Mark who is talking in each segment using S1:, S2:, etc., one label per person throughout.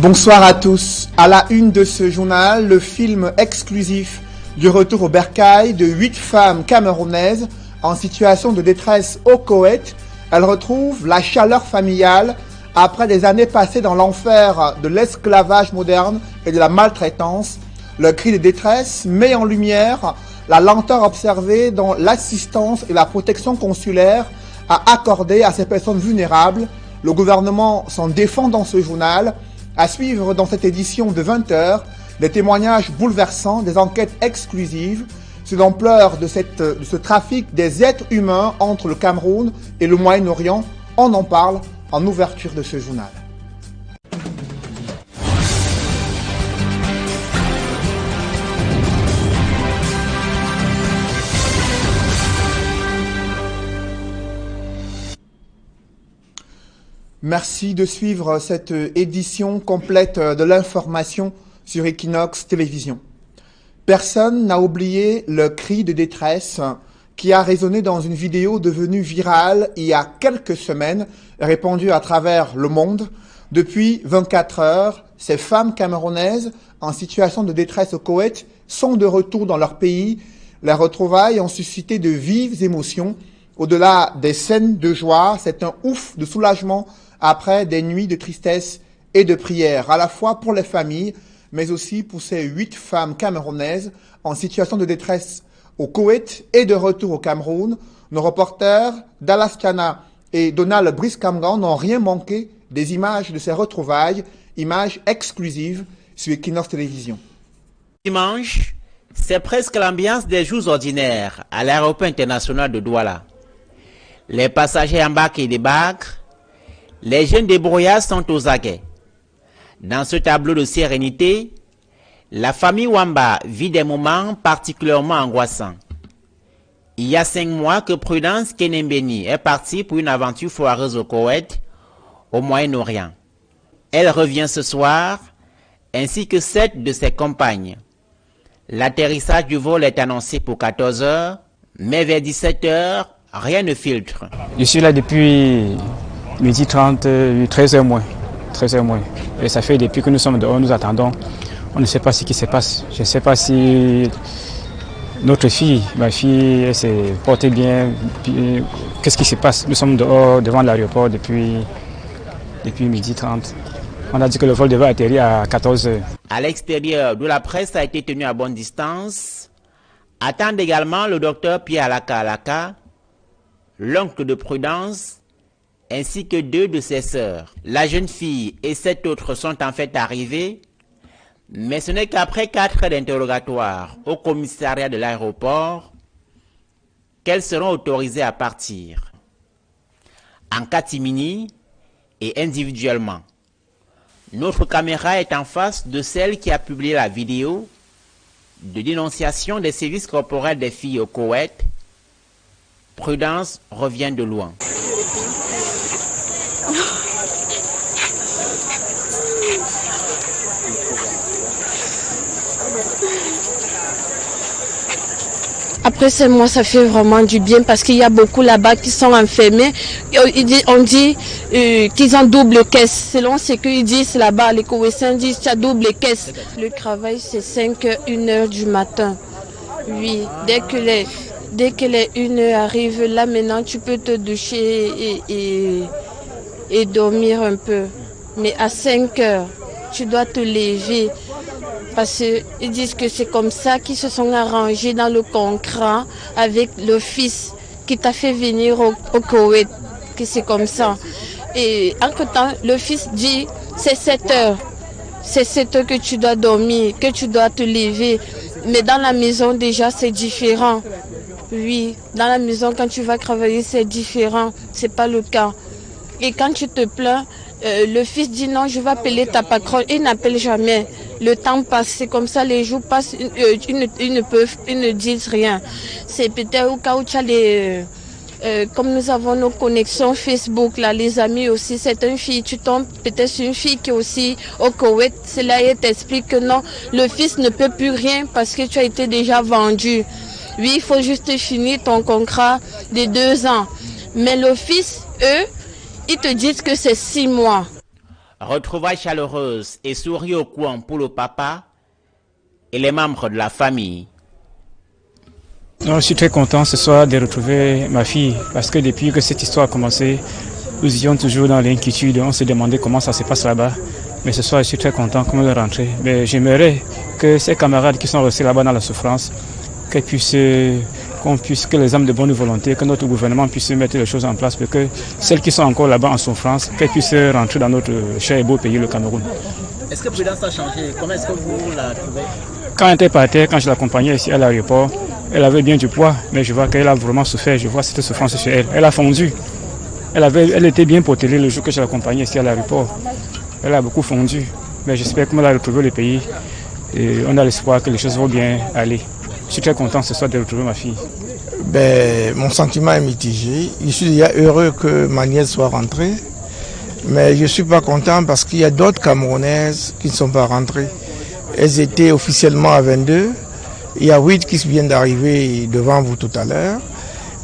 S1: Bonsoir à tous. À la une de ce journal, le film exclusif du retour au bercail de 8 femmes camerounaises en situation de détresse au Koweït. Elles retrouvent la chaleur familiale après des années passées dans l'enfer de l'esclavage moderne et de la maltraitance. Le cri de détresse met en lumière la lenteur observée dans l'assistance et la protection consulaire à accorder à ces personnes vulnérables. Le gouvernement s'en défend dans ce journal. À suivre dans cette édition de 20h, des témoignages bouleversants, des enquêtes exclusives sur l'ampleur de ce trafic des êtres humains entre le Cameroun et le Moyen-Orient. On en parle en ouverture de ce journal. Merci de suivre cette édition complète de l'information sur Equinox Télévision. Personne n'a oublié le cri de détresse qui a résonné dans une vidéo devenue virale il y a quelques semaines, répandue à travers le monde. Depuis 24 heures, ces femmes camerounaises en situation de détresse au Koweït sont de retour dans leur pays. Les retrouvailles ont suscité de vives émotions. Au-delà des scènes de joie, c'est un ouf de soulagement après des nuits de tristesse et de prière, à la fois pour les familles, mais aussi pour ces 8 femmes camerounaises en situation de détresse au Koweït et de retour au Cameroun. Nos reporters Dallas Tiana et Donald Brice-Camgan n'ont rien manqué des images de ces retrouvailles, images exclusives sur Equinox Télévision.
S2: Dimanche, c'est presque l'ambiance des jours ordinaires à l'aéroport international de Douala. Les passagers embarquent et débarquent. Les jeunes débrouillards sont aux aguets. Dans ce tableau de sérénité, la famille Wamba vit des moments particulièrement angoissants. Il y a 5 mois que Prudence Kenembeni est partie pour une aventure foireuse au Koweït, au Moyen-Orient. Elle revient ce soir, ainsi que 7 de ses compagnes. L'atterrissage du vol est annoncé pour 14 heures, mais vers 17 heures, rien ne filtre.
S3: Je suis là depuis midi 30, 13h moins. 13h moins. Et ça fait depuis que nous sommes dehors, nous attendons. On ne sait pas ce qui se passe. Je ne sais pas si notre fille, ma fille, elle s'est portée bien. Qu'est-ce qui se passe? Nous sommes dehors, devant l'aéroport depuis midi 30. On a dit que le vol devait atterrir à 14h.
S2: À l'extérieur, d'où la presse a été tenue à bonne distance, attendent également le docteur Pierre Alaka, l'oncle de Prudence, ainsi que 2 de ses sœurs. La jeune fille et 7 autres sont en fait arrivées, mais ce n'est qu'après 4 heures d'interrogatoire au commissariat de l'aéroport qu'elles seront autorisées à partir, en catimini et individuellement. Notre caméra est en face de celle qui a publié la vidéo de dénonciation des services corporels des filles au Koweït. Prudence revient de loin.
S4: Après 5 mois, ça fait vraiment du bien parce qu'il y a beaucoup là-bas qui sont enfermés. On dit qu'ils ont double caisse. Selon ce qu'ils disent là-bas, les Koweïtiens disent qu'il y a double caisse. Le travail, c'est 5h, 1h du matin. Oui, dès que les 1h arrivent, là maintenant, tu peux te doucher et dormir un peu. Mais à 5h, tu dois te lever. Parce qu'ils disent que c'est comme ça qu'ils se sont arrangés dans le contrat avec l'office qui t'a fait venir au Koweït, que c'est comme ça. Et entre-temps, l'office dit c'est 7 heures. C'est 7 heures que tu dois dormir, que tu dois te lever. Mais dans la maison déjà c'est différent. Oui, dans la maison quand tu vas travailler c'est différent. C'est pas le cas. Et quand tu te plains, le fils dit non, je vais appeler ta patronne. Il n'appelle jamais. Le temps passe, c'est comme ça, les jours passent, ils ne disent rien. C'est peut-être au cas où tu as comme nous avons nos connexions Facebook, là, les amis aussi, c'est une fille, tu tombes peut-être sur une fille qui est aussi au Koweït, c'est là et t'explique que non, le fils ne peut plus rien parce que tu as été déjà vendu. Oui, il faut juste finir ton contrat de 2 ans. Mais l'office, eux, ils te disent que c'est 6 mois.
S2: Retrouvailles chaleureuses et sourires au coin pour le papa et les membres de la famille.
S3: Non, je suis très content ce soir de retrouver ma fille parce que depuis que cette histoire a commencé, nous étions toujours dans l'inquiétude. On se demandait comment ça se passe là-bas. Mais ce soir, je suis très content qu'on est rentré. Mais j'aimerais que ces camarades qui sont restés là-bas dans la souffrance, que les âmes de bonne volonté, que notre gouvernement puisse mettre les choses en place pour que celles qui sont encore là-bas en souffrance, qu'elles puissent rentrer dans notre cher et beau pays, le Cameroun.
S2: Est-ce que Prudence a changé? Comment est-ce que vous la trouvez?
S3: Quand elle était par terre, quand je l'accompagnais ici à l'aéroport, elle avait bien du poids, mais je vois qu'elle a vraiment souffert. Je vois cette souffrance chez elle. Elle a fondu. Elle était bien potelée le jour que je l'accompagnais ici à l'aéroport. Elle a beaucoup fondu. Mais j'espère qu'on va retrouver le pays. Et on a l'espoir que les choses vont bien aller. Je suis très content ce soir de retrouver ma fille.
S5: Mon sentiment est mitigé. Je suis déjà heureux que ma nièce soit rentrée. Mais je ne suis pas content parce qu'il y a d'autres Camerounaises qui ne sont pas rentrées. Elles étaient officiellement à 22. Il y a 8 qui viennent d'arriver devant vous tout à l'heure.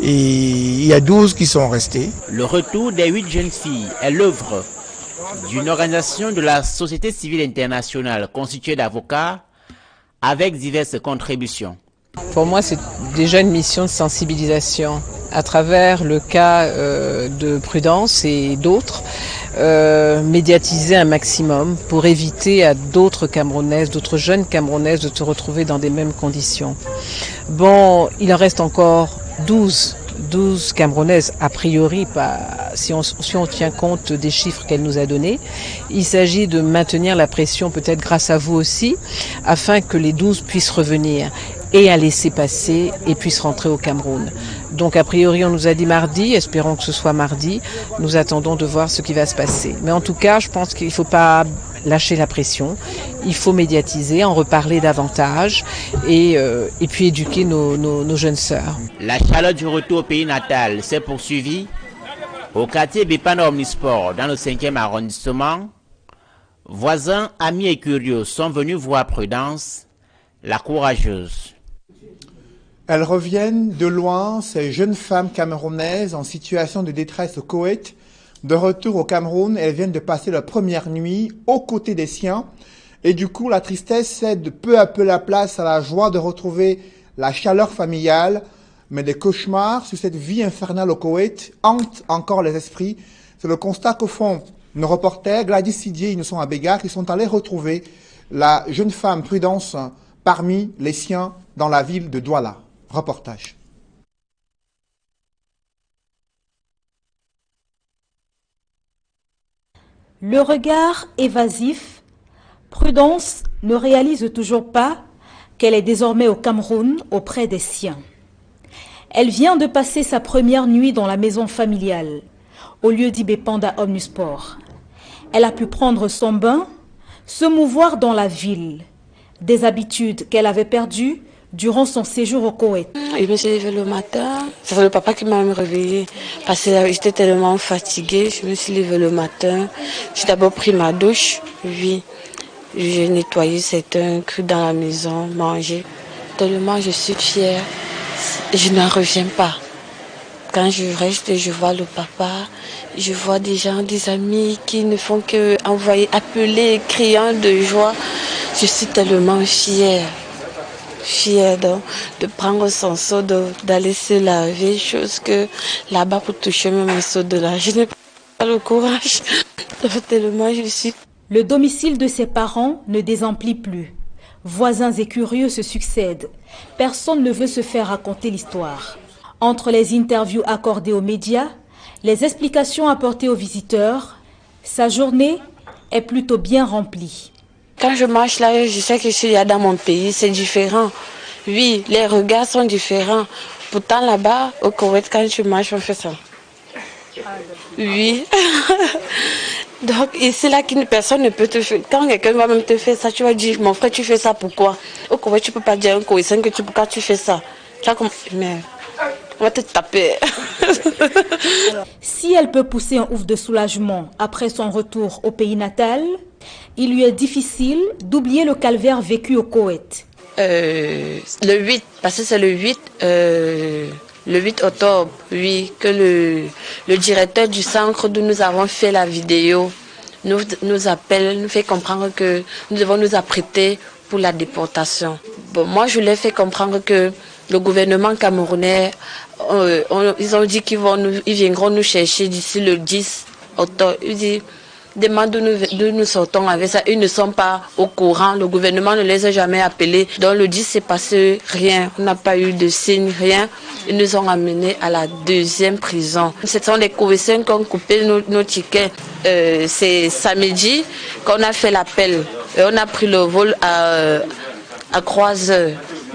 S5: Et il y a 12 qui sont restés.
S2: Le retour des 8 jeunes filles est l'œuvre d'une organisation de la société civile internationale constituée d'avocats avec diverses contributions.
S6: Pour moi, c'est déjà une mission de sensibilisation à travers le cas de Prudence et d'autres, médiatiser un maximum pour éviter à d'autres Camerounaises, d'autres jeunes Camerounaises de se retrouver dans des mêmes conditions. Bon, il en reste encore 12 Camerounaises, a priori, si on tient compte des chiffres qu'elle nous a donnés. Il s'agit de maintenir la pression, peut-être grâce à vous aussi, afin que les 12 puissent revenir et un laisser-passer et puissent rentrer au Cameroun. Donc a priori on nous a dit mardi, espérons que ce soit mardi, nous attendons de voir ce qui va se passer. Mais en tout cas je pense qu'il ne faut pas lâcher la pression, il faut médiatiser, en reparler davantage et puis éduquer nos jeunes sœurs.
S2: La chaleur du retour au pays natal s'est poursuivie au quartier Bépana Omnisport dans le 5e arrondissement. Voisins, amis et curieux sont venus voir Prudence, la courageuse.
S1: Elles reviennent de loin, ces jeunes femmes camerounaises en situation de détresse au Koweït. De retour au Cameroun, elles viennent de passer leur première nuit aux côtés des siens. Et du coup, la tristesse cède peu à peu la place à la joie de retrouver la chaleur familiale. Mais des cauchemars sur cette vie infernale au Koweït hantent encore les esprits. C'est le constat qu'au fond, nos reporters, Gladys Sidier et Innocent Abega, qui sont allés retrouver la jeune femme Prudence parmi les siens dans la ville de Douala. Reportage.
S7: Le regard évasif, Prudence ne réalise toujours pas qu'elle est désormais au Cameroun auprès des siens. Elle vient de passer sa première nuit dans la maison familiale, au lieu d'Ibépanda Omnisport. Elle a pu prendre son bain, se mouvoir dans la ville, des habitudes qu'elle avait perdues durant son séjour au Koweït.
S8: Je me suis levée le matin, c'est le papa qui m'a réveillée parce que j'étais tellement fatiguée. Je me suis levée le matin, j'ai d'abord pris ma douche, oui, j'ai nettoyé certains crus dans la maison, mangé. Tellement je suis fière, je n'en reviens pas. Quand je reste, je vois le papa, je vois des gens, des amis qui ne font que envoyer, appeler, criant de joie. Je suis tellement fière de prendre son seau, d'aller se laver, chose que là-bas pour toucher même un seau de là, je n'ai pas le courage. Tellement je suis.
S7: Le domicile de ses parents ne désemplit plus. Voisins et curieux se succèdent. Personne ne veut se faire raconter l'histoire. Entre les interviews accordées aux médias, les explications apportées aux visiteurs, sa journée est plutôt bien remplie.
S8: Quand je marche là, je sais que je suis là dans mon pays, c'est différent. Oui, les regards sont différents. Pourtant là-bas, au Koweït, quand tu marches, on fait ça. Oui. Donc ici, là, personne ne peut te faire. Quand quelqu'un va même te faire ça, tu vas dire, mon frère, tu fais ça pourquoi? Au Koweït, tu ne peux pas dire à un Koweïtien que pourquoi tu fais ça. Mais on va te taper.
S7: Si elle peut pousser un ouf de soulagement après son retour au pays natal, il lui est difficile d'oublier le calvaire vécu au Koweït.
S8: Le 8, parce que c'est le 8 octobre, oui, que le directeur du centre d'où nous avons fait la vidéo nous appelle, nous fait comprendre que nous devons nous apprêter pour la déportation. Bon, moi, je leur ai fait comprendre que le gouvernement camerounais, ils ont dit ils viendront nous chercher d'ici le 10 octobre. Ils disent, demande d'où nous sortons avec ça. Ils ne sont pas au courant. Le gouvernement ne les a jamais appelés. Dans le 10, c'est passé rien. On n'a pas eu de signe, rien. Ils nous ont amenés à la deuxième prison. Ce sont les Koweïtiens qui ont coupé nos tickets. C'est samedi qu'on a fait l'appel. Et on a pris le vol à Croiseur.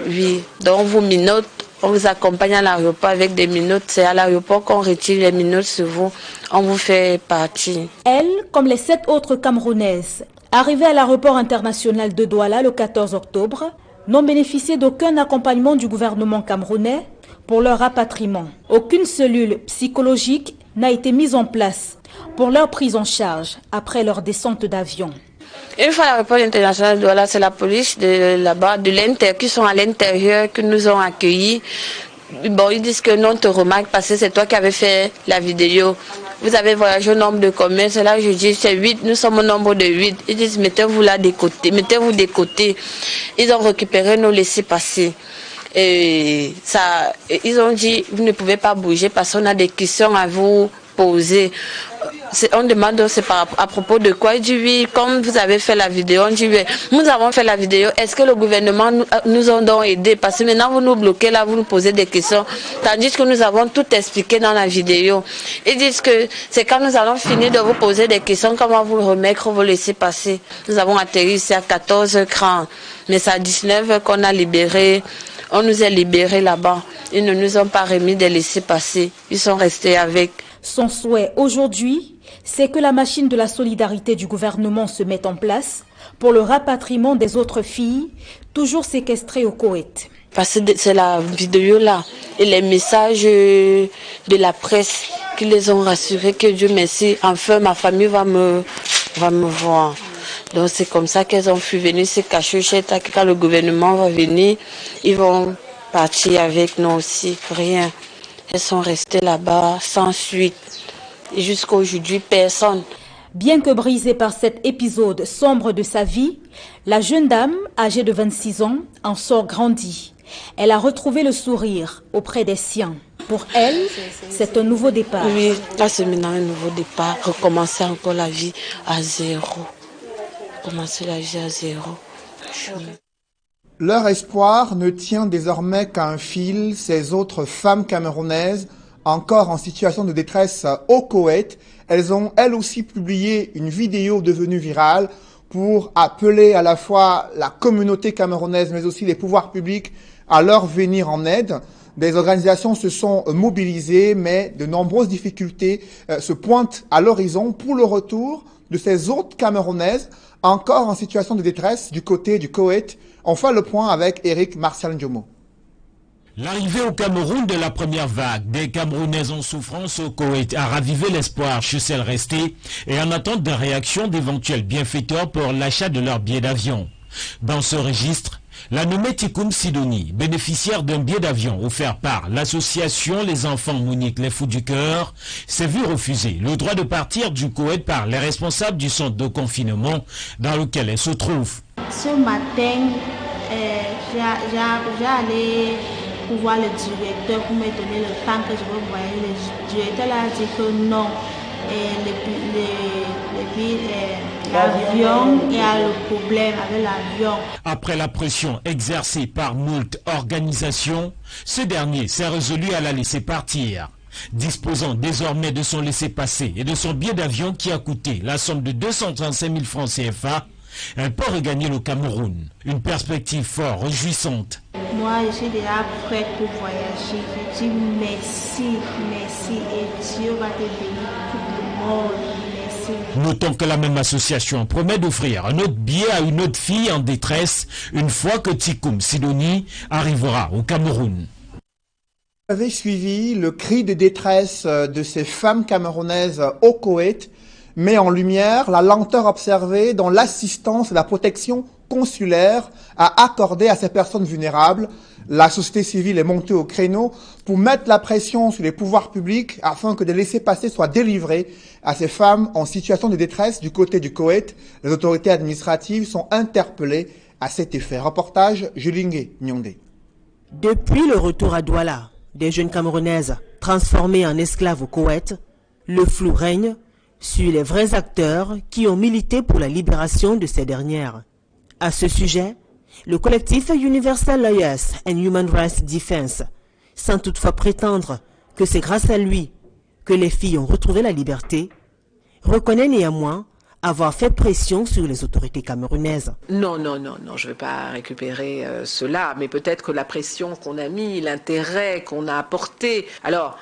S8: Oui. Donc on vous minote. On vous accompagne à l'aéroport avec des minotes. C'est à l'aéroport qu'on retire les minotes sur vous. On vous fait partir.
S7: Elle, comme les 7 autres Camerounaises, arrivées à l'aéroport international de Douala le 14 octobre, n'ont bénéficié d'aucun accompagnement du gouvernement camerounais pour leur rapatriement. Aucune cellule psychologique n'a été mise en place pour leur prise en charge après leur descente d'avion.
S8: Une fois à l'aéroport international de Douala, c'est la police de là-bas, qui sont à l'intérieur, qui nous ont accueillis. Bon, ils disent que non, on te remarque parce que c'est toi qui avais fait la vidéo. Vous avez voyagé au nombre de combien? C'est là que je dis, c'est 8, nous sommes au nombre de 8. Ils disent, mettez-vous là de côté, mettez-vous de côté. Ils ont récupéré nos laissez-passer. Et ça, ils ont dit, vous ne pouvez pas bouger parce qu'on a des questions à vous poser. On demande c'est à propos de quoi. Il dit oui, comme vous avez fait la vidéo. On dit oui, nous avons fait la vidéo. Est-ce que le gouvernement nous a donc aidé? Parce que maintenant vous nous bloquez là, vous nous posez des questions. Tandis que nous avons tout expliqué dans la vidéo. Ils disent que c'est quand nous allons finir de vous poser des questions, comment vous remettre, vous laisser passer. Nous avons atterri ici à 14h30. Mais c'est à 19h qu'on a libéré. On nous a libérés là-bas. Ils ne nous ont pas remis de laisser passer. Ils sont restés avec.
S7: Son souhait aujourd'hui, c'est que la machine de la solidarité du gouvernement se mette en place pour le rapatriement des autres filles, toujours séquestrées au Koweït.
S8: Parce que c'est la vidéo là et les messages de la presse qui les ont rassurés que Dieu merci, enfin ma famille va me voir. Donc c'est comme ça qu'elles ont pu venir se cacher chez eux. Quand le gouvernement va venir, ils vont partir avec nous aussi, rien. Elles sont restées là-bas sans suite. Et jusqu'à aujourd'hui, personne.
S7: Bien que brisée par cet épisode sombre de sa vie, la jeune dame, âgée de 26 ans, en sort grandie. Elle a retrouvé le sourire auprès des siens. Pour elle, c'est un nouveau départ.
S8: Oui, là c'est maintenant un nouveau départ. Recommencer encore la vie à zéro. Recommencer la vie à zéro.
S1: Leur espoir ne tient désormais qu'à un fil, ces autres femmes camerounaises, encore en situation de détresse au Koweït. Elles ont, elles aussi, publié une vidéo devenue virale pour appeler à la fois la communauté camerounaise, mais aussi les pouvoirs publics à leur venir en aide. Des organisations se sont mobilisées, mais de nombreuses difficultés se pointent à l'horizon pour le retour de ces autres Camerounaises encore en situation de détresse du côté du Koweït. On fait le point avec Eric Martial Ndiomo.
S9: L'arrivée au Cameroun de la première vague des Camerounaises en souffrance au Koweït a ravivé l'espoir chez celles restées et en attente de réaction d'éventuels bienfaiteurs pour l'achat de leur billet d'avion. Dans ce registre, la nommée Tikoum Sidonie, bénéficiaire d'un billet d'avion offert par l'association Les Enfants Mouniques Les Fous du Cœur, s'est vu refuser le droit de partir du Koweït par les responsables du centre de confinement dans lequel elle se trouve.
S10: Ce matin, j'ai allé pour voir le directeur pour me donner le temps que je veux voyager. Le directeur a dit que non. L'avion, il y a le problème avec l'avion.
S9: Après la pression exercée par moult organisations, ce dernier s'est résolu à la laisser partir. Disposant désormais de son laissez-passer et de son billet d'avion qui a coûté la somme de 235 000 francs CFA, elle peut regagner le Cameroun. Une perspective fort réjouissante.
S10: Moi, je suis déjà prête pour voyager. Je dis merci, merci et Dieu va te bénir tout le monde. Merci.
S9: Notons que la même association promet d'offrir un autre billet à une autre fille en détresse une fois que Tikoum Sidonie arrivera au Cameroun.
S1: Vous avez suivi le cri de détresse de ces femmes camerounaises au Koweït, met en lumière la lenteur observée dans l'assistance et la protection consulaire à accorder à ces personnes vulnérables. La société civile est montée au créneau pour mettre la pression sur les pouvoirs publics afin que des laissez-passer soient délivrés à ces femmes en situation de détresse du côté du Koweït. Les autorités administratives sont interpellées à cet effet. Reportage Julingue Nyondé.
S11: Depuis le retour à Douala des jeunes Camerounaises transformées en esclaves au Koweït, le flou règne sur les vrais acteurs qui ont milité pour la libération de ces dernières. À ce sujet, le collectif Universal Lawyers and Human Rights Defense, sans toutefois prétendre que c'est grâce à lui que les filles ont retrouvé la liberté, reconnaît néanmoins avoir fait pression sur les autorités camerounaises.
S6: Non, je ne vais pas récupérer cela, mais peut-être que la pression qu'on a mis, l'intérêt qu'on a apporté. Alors,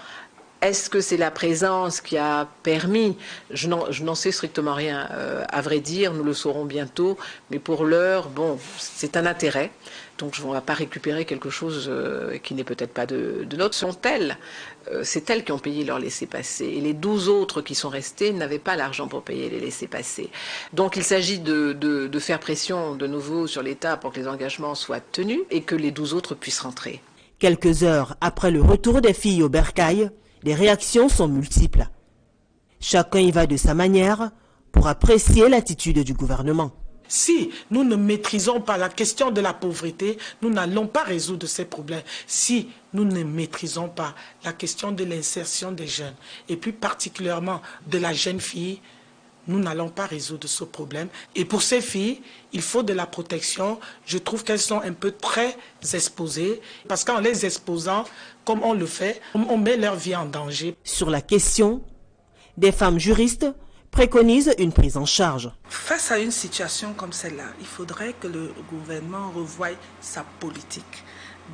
S6: est-ce que c'est la présence qui a permis? Je n'en sais strictement rien. À vrai dire, nous le saurons bientôt, mais pour l'heure, bon, c'est un intérêt. Donc, on ne va pas récupérer quelque chose qui n'est peut-être pas de notre. C'est elles qui ont payé leur laissez-passer. Et les 12 autres qui sont restés n'avaient pas l'argent pour payer les laissez-passer. Donc, il s'agit de faire pression de nouveau sur l'État pour que les engagements soient tenus et que les 12 autres puissent rentrer.
S11: Quelques heures après le retour des filles au bercail, les réactions sont multiples. Chacun y va de sa manière pour apprécier l'attitude du gouvernement.
S12: Si nous ne maîtrisons pas la question de la pauvreté, nous n'allons pas résoudre ces problèmes. Si nous ne maîtrisons pas la question de l'insertion des jeunes, et plus particulièrement de la jeune fille, nous n'allons pas résoudre ce problème. Et pour ces filles, il faut de la protection. Je trouve qu'elles sont un peu très exposées, parce qu'en les exposant, comme on le fait, on met leur vie en danger.
S11: Sur la question, des femmes juristes préconisent une prise en charge.
S13: Face à une situation comme celle-là, il faudrait que le gouvernement revoie sa politique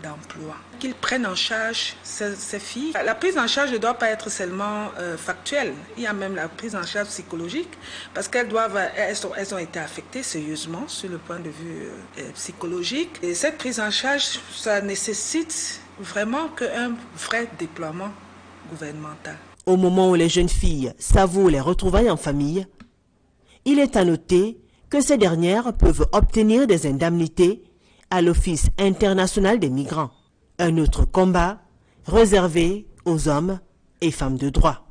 S13: d'emploi, qu'ils prennent en charge ces filles. La prise en charge ne doit pas être seulement factuelle, il y a même la prise en charge psychologique, parce qu'elles ont été affectées sérieusement sur le point de vue psychologique. Et cette prise en charge, ça nécessite vraiment un vrai déploiement gouvernemental.
S11: Au moment où les jeunes filles savourent les retrouvailles en famille, il est à noter que ces dernières peuvent obtenir des indemnités à l'Office international des migrants, un autre combat réservé aux hommes et femmes de droit.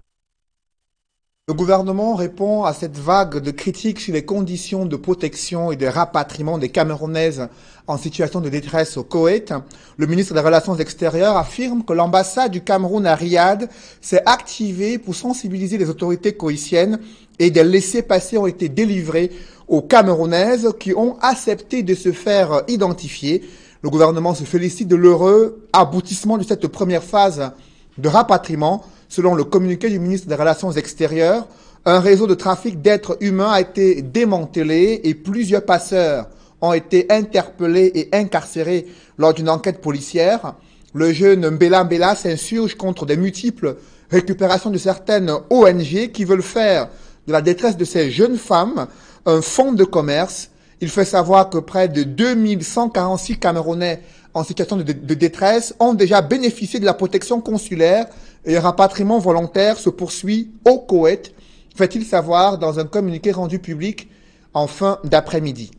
S1: Le gouvernement répond à cette vague de critiques sur les conditions de protection et de rapatriement des Camerounaises en situation de détresse au Koweït. Le ministre des Relations extérieures affirme que l'ambassade du Cameroun à Riyad s'est activée pour sensibiliser les autorités koweïtiennes et des laissez-passer ont été délivrés aux Camerounaises qui ont accepté de se faire identifier. Le gouvernement se félicite de l'heureux aboutissement de cette première phase de rapatriement. Selon le communiqué du ministre des Relations extérieures, un réseau de trafic d'êtres humains a été démantelé et plusieurs passeurs ont été interpellés et incarcérés lors d'une enquête policière. Le jeune Mbela Mbela s'insurge contre des multiples récupérations de certaines ONG qui veulent faire de la détresse de ces jeunes femmes un fonds de commerce. Il fait savoir que près de 2146 Camerounais en situation de détresse ont déjà bénéficié de la protection consulaire et un rapatriement volontaire se poursuit au Koweït, fait-il savoir dans un communiqué rendu public en fin d'après-midi.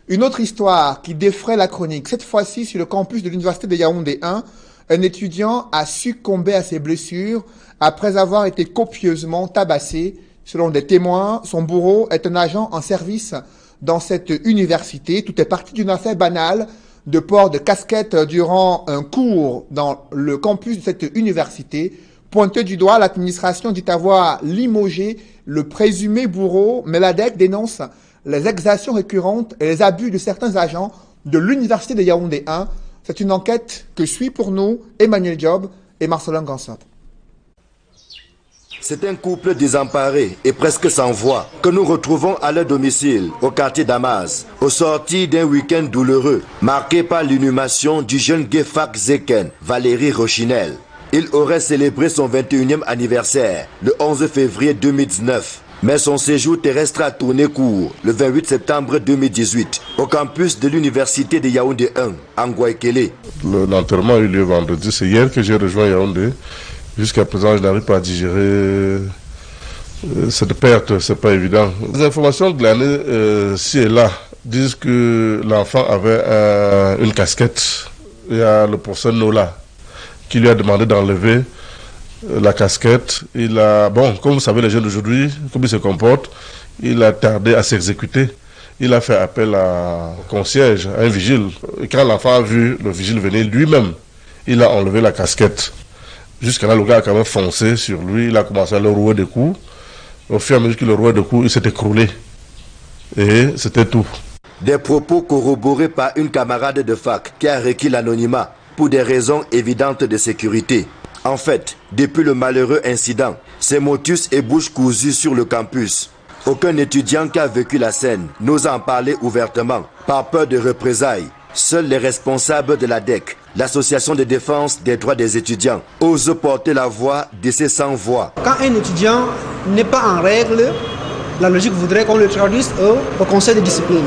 S1: Une autre histoire qui défraie la chronique, cette fois-ci sur le campus de l'université de Yaoundé 1, un étudiant a succombé à ses blessures après avoir été copieusement tabassé. Selon des témoins, son bourreau est un agent en service dans cette université. Tout est parti d'une affaire banale de port de casquette durant un cours dans le campus de cette université. Pointé du doigt, l'administration dit avoir limogé le présumé bourreau, mais l'ADEC dénonce les exactions récurrentes et les abus de certains agents de l'université de Yaoundé 1. C'est une enquête que suit pour nous Emmanuel Diop et Marcelin Gansop.
S14: C'est un couple désemparé et presque sans voix que nous retrouvons à leur domicile, au quartier Damas, au sortir d'un week-end douloureux, marqué par l'inhumation du jeune Gefak Zeken, Valérie Rochinel. Il aurait célébré son 21e anniversaire, le 11 février 2019. Mais son séjour terrestre a tourné court le 28 septembre 2018 au campus de l'université de Yaoundé 1, en Guaykélé.
S15: L'enterrement a eu lieu vendredi, c'est hier que j'ai rejoint Yaoundé. Jusqu'à présent, je n'arrive pas à digérer cette perte, c'est pas évident. Les informations glanées ci et là disent que l'enfant avait une casquette. Il y a le professeur Nola qui lui a demandé d'enlever la casquette. Comme vous savez, les jeunes d'aujourd'hui, comme ils se comportent, il a tardé à s'exécuter. Il a fait appel au concierge, à un vigile. Et quand l'enfant a vu le vigile venir lui-même, il a enlevé la casquette. Jusqu'à là, le gars a quand même foncé sur lui. Il a commencé à le rouer de coups. Au fur et à mesure qu'il le rouait de coups, il s'est écroulé. Et c'était tout.
S14: Des propos corroborés par une camarade de fac qui a requis l'anonymat pour des raisons évidentes de sécurité. En fait, depuis le malheureux incident, c'est motus et bouche cousue sur le campus. Aucun étudiant qui a vécu la scène n'ose en parler ouvertement, par peur de représailles. Seuls les responsables de l'ADEC, l'association de défense des droits des étudiants, osent porter la voix de ces sans-voix.
S16: Quand un étudiant n'est pas en règle, la logique voudrait qu'on le traduise au conseil de discipline.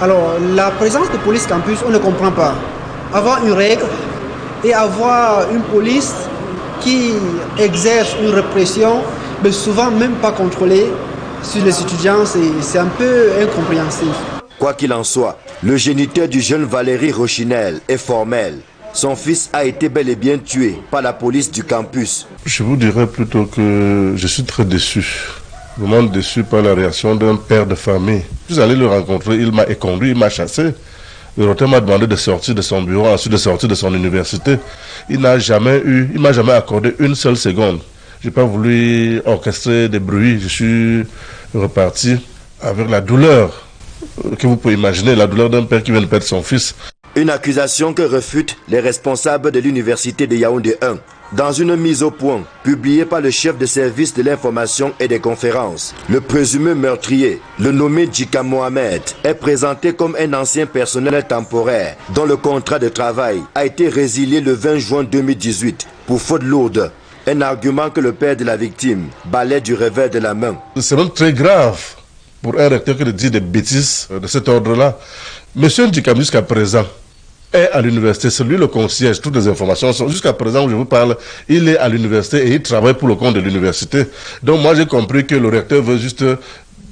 S16: Alors, la présence de police campus, on ne comprend pas. Avoir une règle et avoir une police qui exerce une répression, mais souvent même pas contrôlée sur les étudiants, c'est un peu incompréhensif.
S14: Quoi qu'il en soit, le géniteur du jeune Valérie Rochinel est formel. Son fils a été bel et bien tué par la police du campus.
S15: Je vous dirais plutôt que je suis très déçu. Vraiment déçu par la réaction d'un père de famille. Je suis allé le rencontrer, il m'a éconduit, il m'a chassé. Le recteur m'a demandé de sortir de son bureau, ensuite de sortir de son université. Il m'a jamais accordé une seule seconde. Je n'ai pas voulu orchestrer des bruits. Je suis reparti avec la douleur que vous pouvez imaginer, la douleur d'un père qui vient de perdre son fils.
S14: Une accusation que refutent les responsables de l'université de Yaoundé 1. Dans une mise au point publiée par le chef de service de l'information et des conférences, le présumé meurtrier, le nommé Djika Mohamed, est présenté comme un ancien personnel temporaire dont le contrat de travail a été résilié le 20 juin 2018 pour faute lourde. Un argument que le père de la victime balaie du revers de la main.
S15: C'est même très grave pour un recteur que de dire des bêtises de cet ordre-là. Monsieur Djika, jusqu'à présent, est à l'université, c'est lui le concierge, toutes les informations sont, jusqu'à présent où je vous parle, il est à l'université et il travaille pour le compte de l'université. Donc moi j'ai compris que le recteur veut juste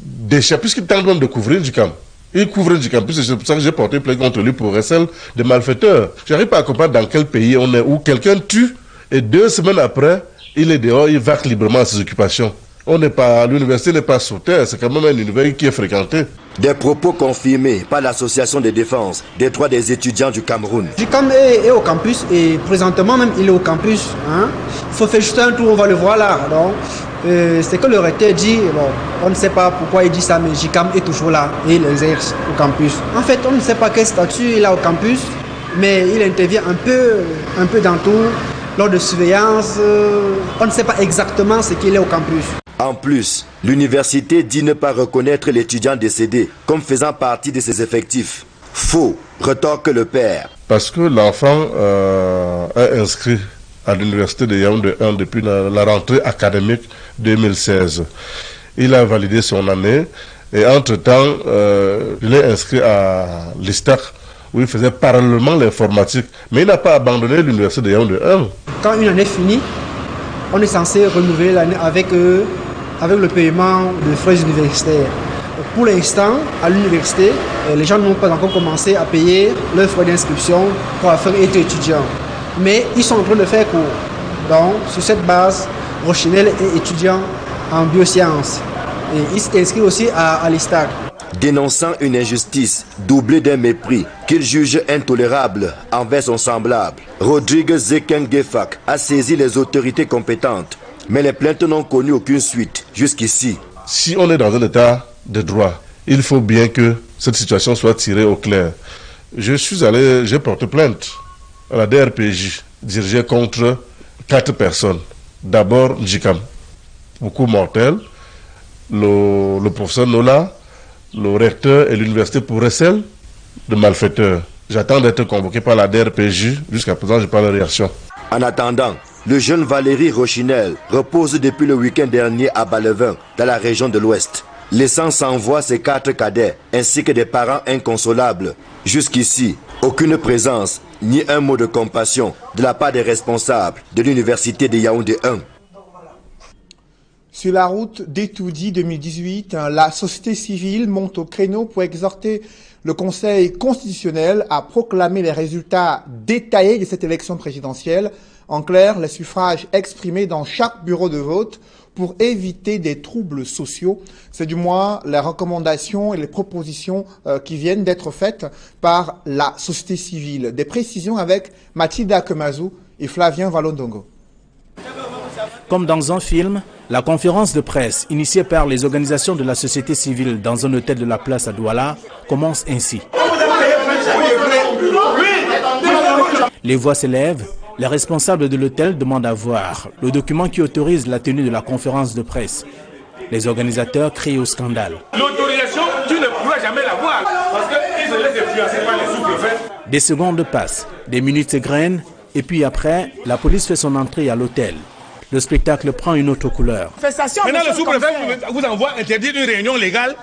S15: décharger, puisqu'il tente même de couvrir du camp. Il couvre du campus et c'est pour ça que j'ai porté plainte contre lui pour recel de malfaiteurs. J'arrive pas à comprendre dans quel pays on est où quelqu'un tue et 2 semaines après, il est dehors, il vaque librement à ses occupations. L'université n'est pas sous terre, c'est quand même un univers qui est fréquenté.
S14: Des propos confirmés par l'association de défense des droits des étudiants du Cameroun.
S16: Jikam est au campus et présentement même il est au campus. Il faut faire juste un tour, on va le voir là. Donc, c'est que le recteur dit, on ne sait pas pourquoi il dit ça, mais Jikam est toujours là et il exerce au campus. En fait, on ne sait pas quel statut il a au campus, mais il intervient un peu dans tout. Lors de surveillance, on ne sait pas exactement ce qu'il est au campus.
S14: En plus, l'université dit ne pas reconnaître l'étudiant décédé comme faisant partie de ses effectifs. Faux, retorque le père.
S15: Parce que l'enfant est inscrit à l'université de Yaoundé 1 depuis la rentrée académique 2016. Il a validé son année et entre-temps, il est inscrit à l'ISTAC où il faisait parallèlement l'informatique. Mais il n'a pas abandonné l'université de Yaoundé 1.
S16: Quand une année finit, on est censé renouveler l'année avec le paiement de frais universitaires. Pour l'instant, à l'université, les gens n'ont pas encore commencé à payer leurs frais d'inscription pour faire être étudiant. Mais ils sont en train de faire cours. Donc, sur cette base, Rochinel est étudiant en biosciences. Et il s'est inscrit aussi à l'ISTAC.
S14: Dénonçant une injustice doublée d'un mépris qu'il juge intolérable envers son semblable, Rodrigue Zeken Gefak a saisi les autorités compétentes. Mais les plaintes n'ont connu aucune suite jusqu'ici.
S15: Si on est dans un état de droit, il faut bien que cette situation soit tirée au clair. J'ai porté plainte à la DRPJ, dirigée contre 4 personnes. D'abord, Djikam, beaucoup mortel, le professeur Nola, le recteur et l'université pour recel de malfaiteurs. J'attends d'être convoqué par la DRPJ. Jusqu'à présent, je n'ai pas de réaction.
S14: En attendant, le jeune Valérie Rochinel repose depuis le week-end dernier à Balevin, dans la région de l'Ouest, laissant sans voix ses 4 cadets ainsi que des parents inconsolables. Jusqu'ici, aucune présence ni un mot de compassion de la part des responsables de l'université de Yaoundé 1.
S1: Sur la route d'Etoudi 2018, la société civile monte au créneau pour exhorter le Conseil constitutionnel à proclamer les résultats détaillés de cette élection présidentielle. En clair, les suffrages exprimés dans chaque bureau de vote pour éviter des troubles sociaux. C'est du moins les recommandations et les propositions qui viennent d'être faites par la société civile. Des précisions avec Mathilda Kemazou et Flavien Valondongo.
S17: Comme dans un film, la conférence de presse initiée par les organisations de la société civile dans un hôtel de la place à Douala commence ainsi. Les voix s'élèvent, les responsables de l'hôtel demandent à voir le document qui autorise la tenue de la conférence de presse. Les organisateurs crient au scandale.
S18: L'autorisation, tu ne pourras jamais la voir parce qu'ils se laissent influencer par les sous-préfets.
S17: Des secondes passent, des minutes s'égrènent et puis après, la police fait son entrée à l'hôtel. Le spectacle prend une autre couleur.
S18: Maintenant, le sous-préfet vous envoie interdire une réunion légale.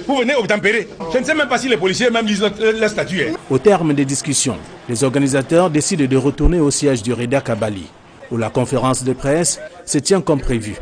S18: Vous venez obtempérer. Je ne sais même pas si les policiers même lisent leur statut.
S17: Au terme des discussions, les organisateurs décident de retourner au siège du REDAC à Bali, où la conférence de presse se tient comme prévu.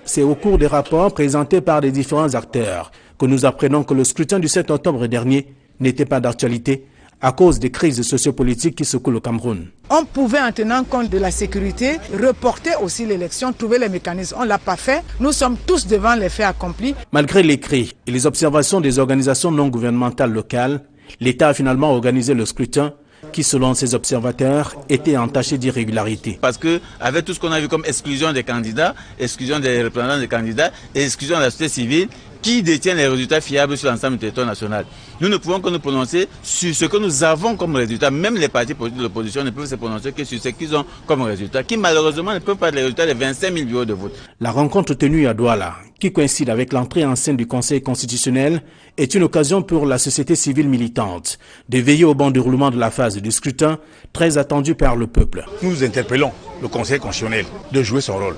S17: C'est au cours des rapports présentés par les différents acteurs que nous apprenons que le scrutin du 7 octobre dernier n'était pas d'actualité à cause des crises sociopolitiques qui secouent le Cameroun.
S19: On pouvait, en tenant compte de la sécurité, reporter aussi l'élection, trouver les mécanismes. On ne l'a pas fait. Nous sommes tous devant les faits accomplis.
S17: Malgré les cris et les observations des organisations non gouvernementales locales, l'État a finalement organisé le scrutin qui, selon ses observateurs, était entaché d'irrégularité.
S20: Parce qu'avec tout ce qu'on a vu comme exclusion des candidats, exclusion des représentants des candidats et exclusion de la société civile, qui détient les résultats fiables sur l'ensemble du territoire national. Nous ne pouvons que nous prononcer sur ce que nous avons comme résultat. Même les partis politiques de l'opposition ne peuvent se prononcer que sur ce qu'ils ont comme résultat, qui malheureusement ne peuvent pas être les résultats des 25 000 bureaux de vote.
S17: La rencontre tenue à Douala, qui coïncide avec l'entrée en scène du Conseil constitutionnel, est une occasion pour la société civile militante de veiller au bon déroulement de la phase du scrutin, très attendue par le peuple.
S18: Nous interpellons le Conseil constitutionnel de jouer son rôle,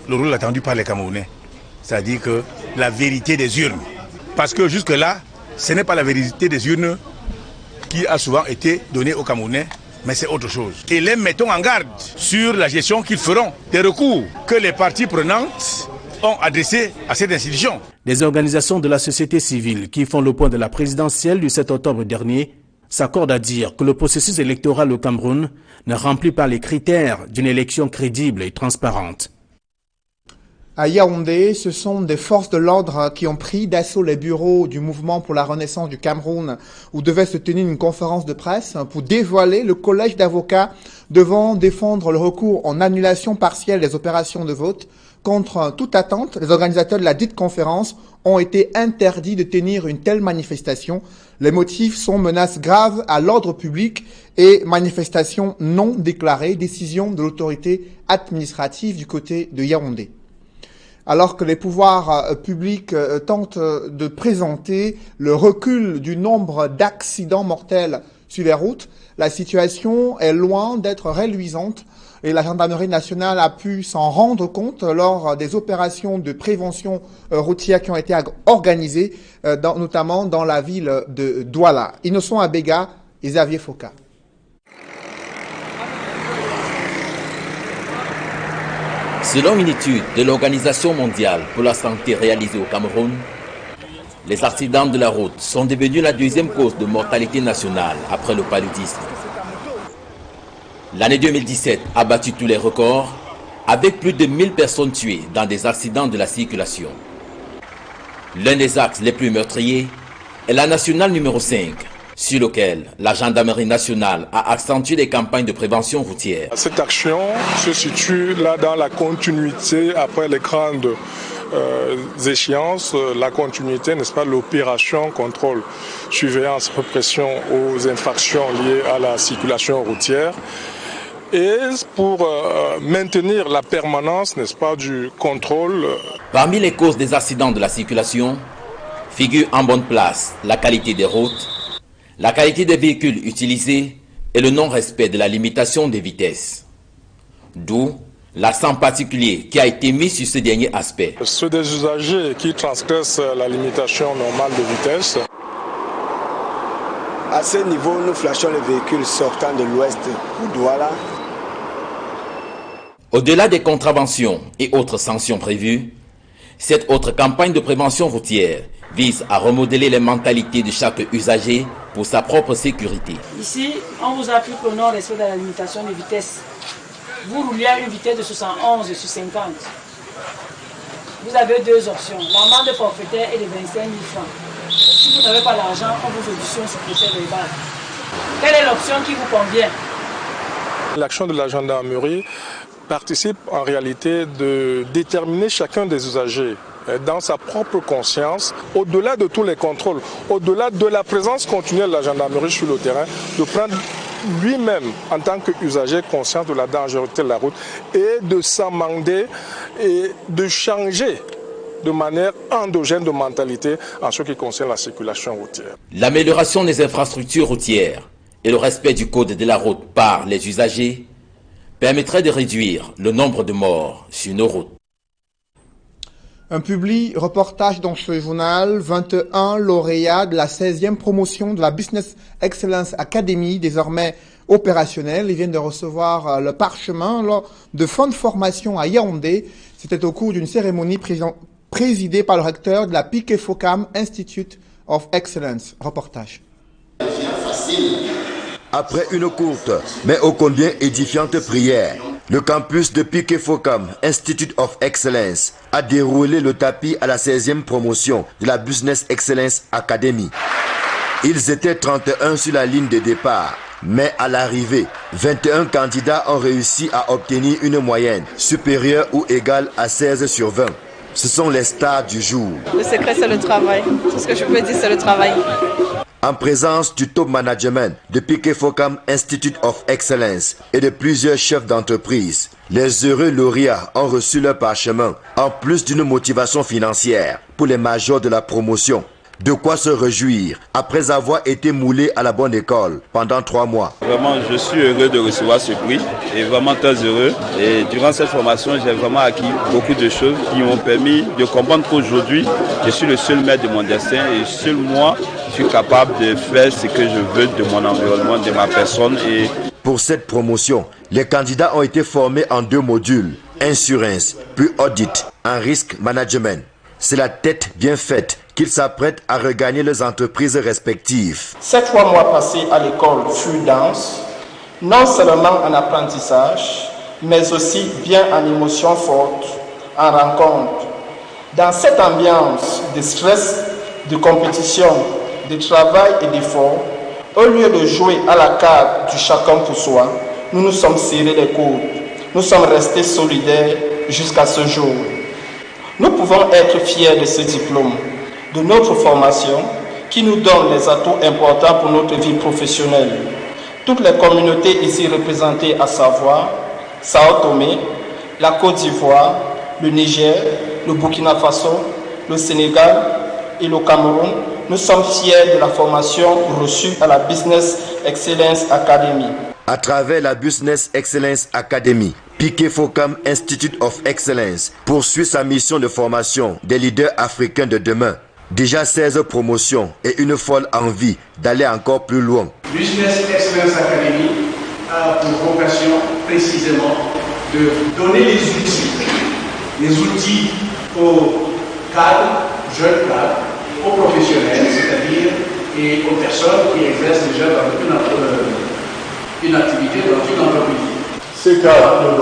S18: le rôle attendu par les Camerounais. C'est-à-dire que la vérité des urnes. Parce que jusque-là, ce n'est pas la vérité des urnes qui a souvent été donnée aux Camerounais, mais c'est autre chose. Et les mettons en garde sur la gestion qu'ils feront des recours que les parties prenantes ont adressés à cette institution.
S17: Les organisations de la société civile qui font le point de la présidentielle du 7 octobre dernier s'accordent à dire que le processus électoral au Cameroun ne remplit pas les critères d'une élection crédible et transparente.
S1: À Yaoundé, ce sont des forces de l'ordre qui ont pris d'assaut les bureaux du mouvement pour la renaissance du Cameroun, où devait se tenir une conférence de presse pour dévoiler le collège d'avocats devant défendre le recours en annulation partielle des opérations de vote. Contre toute attente, les organisateurs de la dite conférence ont été interdits de tenir une telle manifestation. Les motifs sont menaces graves à l'ordre public et manifestations non déclarées, décision de l'autorité administrative du côté de Yaoundé. Alors que les pouvoirs publics tentent de présenter le recul du nombre d'accidents mortels sur les routes, la situation est loin d'être reluisante et la gendarmerie nationale a pu s'en rendre compte lors des opérations de prévention routière qui ont été organisées, notamment dans la ville de Douala. Innocent Abega et Xavier Foka.
S21: Selon une étude de l'Organisation mondiale pour la santé réalisée au Cameroun, les accidents de la route sont devenus la deuxième cause de mortalité nationale après le paludisme. L'année 2017 a battu tous les records avec plus de 1000 personnes tuées dans des accidents de la circulation. L'un des axes les plus meurtriers est la nationale numéro 5, sur lequel la gendarmerie nationale a accentué des campagnes de prévention routière.
S22: Cette action se situe là dans la continuité après les grandes échéances, la continuité, n'est-ce pas, l'opération contrôle, surveillance, répression aux infractions liées à la circulation routière. Et pour maintenir la permanence, n'est-ce pas, du contrôle.
S21: Parmi les causes des accidents de la circulation, figure en bonne place la qualité des routes, la qualité des véhicules utilisés et le non-respect de la limitation des vitesses. D'où l'accent particulier qui a été mis sur ce dernier aspect.
S22: Ceux des usagers qui transgressent la limitation normale de vitesse.
S23: À ce niveau, nous flashons les véhicules sortant de l'ouest pour Douala.
S21: Au-delà des contraventions et autres sanctions prévues, Cette autre campagne de prévention routière vise à remodeler les mentalités de chaque usager pour sa propre sécurité.
S3: Ici, on vous applique le non-respect de la limitation de vitesse. Vous roulez à une vitesse de 71 sur 50. Vous avez deux options, l'amende forfaitaire et de 25 000 francs. Si vous n'avez pas l'argent, on vous auditionne sur procès verbal. Quelle est l'option qui vous convient?
S22: L'action de la gendarmerie participe en réalité de déterminer chacun des usagers dans sa propre conscience, au-delà de tous les contrôles, au-delà de la présence continue de la gendarmerie sur le terrain, de prendre lui-même en tant qu'usager conscience de la dangerosité de la route et de s'amender et de changer de manière endogène de mentalité en ce qui concerne la circulation routière.
S21: L'amélioration des infrastructures routières et le respect du code de la route par les usagers permettrait de réduire le nombre de morts sur nos routes.
S1: Un public reportage dans ce journal, 21 lauréats de la 16e promotion de la Business Excellence Academy, désormais opérationnelle. Ils viennent de recevoir le parchemin lors de fin de formation à Yaoundé. C'était au cours d'une cérémonie présidée par le recteur de la Piquet Focam Institute of Excellence. Reportage.
S14: Après une courte mais ô combien édifiante prière, le campus de Piquet Focam Institute of Excellence a déroulé le tapis à la 16e promotion de la Business Excellence Academy. Ils étaient 31 sur la ligne de départ, mais à l'arrivée, 21 candidats ont réussi à obtenir une moyenne supérieure ou égale à 16 sur 20. Ce sont les stars du jour.
S4: Le secret, c'est le travail. Tout ce que je peux dire, c'est le travail.
S14: En présence du top management de Piquet Focam Institute of Excellence et de plusieurs chefs d'entreprise, les heureux lauréats ont reçu leur parchemin, en plus d'une motivation financière pour les majors de la promotion. De quoi se réjouir après avoir été moulé à la bonne école pendant 3 mois.
S5: Vraiment, je suis heureux de recevoir ce prix et vraiment très heureux. Et durant cette formation, j'ai vraiment acquis beaucoup de choses qui m'ont permis de comprendre qu'aujourd'hui, je suis le seul maître de mon destin et seul moi, je suis capable de faire ce que je veux de mon environnement, de ma personne.
S14: Pour cette promotion, les candidats ont été formés en 2 modules, Insurance puis Audit en Risk Management. C'est la tête bien faite qu'ils s'apprêtent à regagner leurs entreprises respectives.
S24: Ces 3 mois passés à l'école furent denses, non seulement en apprentissage, mais aussi bien en émotions fortes, en rencontres. Dans cette ambiance de stress, de compétition, de travail et d'effort, au lieu de jouer à la carte du chacun pour soi, nous nous sommes serrés les coudes. Nous sommes restés solidaires jusqu'à ce jour. Nous pouvons être fiers de ce diplôme, de notre formation, qui nous donne les atouts importants pour notre vie professionnelle. Toutes les communautés ici représentées, à savoir Sao Tomé, la Côte d'Ivoire, le Niger, le Burkina Faso, le Sénégal et le Cameroun, nous sommes fiers de la formation reçue à la Business Excellence Academy.
S14: À travers la Business Excellence Academy, Piquet Focam Institute of Excellence poursuit sa mission de formation des leaders africains de demain. Déjà 16 promotions et une folle envie d'aller encore plus loin.
S25: Business Excellence Academy a pour vocation précisément de donner les outils aux cadres, jeunes cadres, aux professionnels, c'est-à-dire et aux personnes qui exercent déjà dans une activité dans une entreprise.
S26: Ces cadres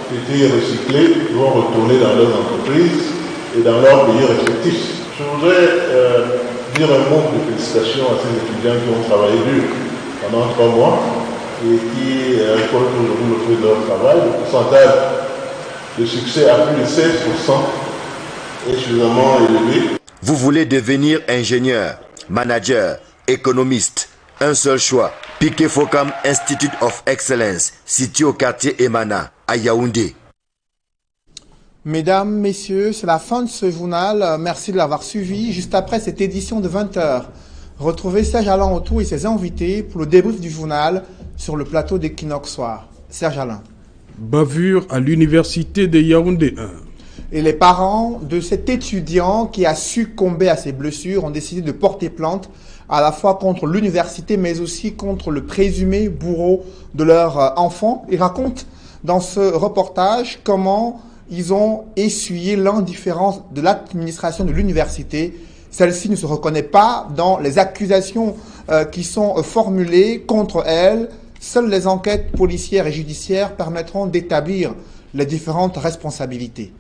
S26: qui ont été recyclés vont retourner dans leurs entreprises et dans leurs pays respectifs. Je voudrais dire un mot de félicitations à ces étudiants qui ont travaillé dur pendant 3 mois et qui récoltent aujourd'hui le fruit de leur travail. Le pourcentage de succès à plus de 16% est suffisamment élevé.
S14: Vous voulez devenir ingénieur, manager, économiste. Un seul choix, Piquet Focam Institute of Excellence, situé au quartier Emana, à Yaoundé.
S1: Mesdames, messieurs, c'est la fin de ce journal. Merci de l'avoir suivi. Juste après cette édition de 20h, retrouvez Serge Alain Autour et ses invités pour le débrief du journal sur le plateau d'Equinox Soir. Serge Alain.
S27: Bavure à l'université de Yaoundé 1.
S1: Et les parents de cet étudiant qui a succombé à ses blessures ont décidé de porter plainte à la fois contre l'université mais aussi contre le présumé bourreau de leur enfant. Ils racontent dans ce reportage comment ils ont essuyé l'indifférence de l'administration de l'université. Celle-ci ne se reconnaît pas dans les accusations qui sont formulées contre elle. Seules les enquêtes policières et judiciaires permettront d'établir les différentes responsabilités.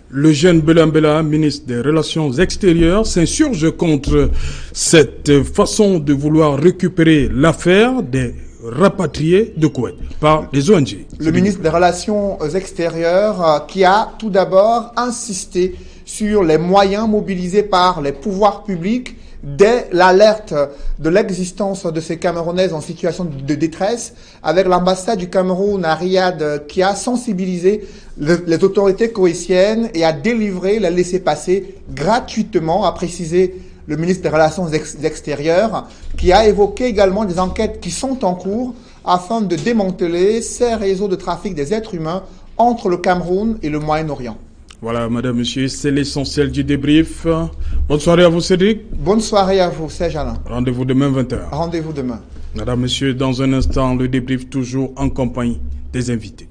S27: Le jeune Belambela, ministre des Relations extérieures, s'insurge contre cette façon de vouloir récupérer l'affaire des rapatriés de Koweït par les ONG.
S1: Le ministre des Relations extérieures qui a tout d'abord insisté sur les moyens mobilisés par les pouvoirs publics dès l'alerte de l'existence de ces Camerounaises en situation de détresse, avec l'ambassade du Cameroun à Riyad qui a sensibilisé les autorités koweïtiennes et a délivré les laissez-passer gratuitement, a précisé le ministre des Relations extérieures, qui a évoqué également des enquêtes qui sont en cours afin de démanteler ces réseaux de trafic des êtres humains entre le Cameroun et le Moyen-Orient.
S27: Voilà, madame, monsieur, c'est l'essentiel du débrief. Bonne soirée à vous, Cédric.
S1: Bonne soirée à vous, Serge Alain.
S27: Rendez-vous demain 20h.
S1: Rendez-vous demain.
S27: Madame, monsieur, dans un instant, le débrief toujours en compagnie des invités.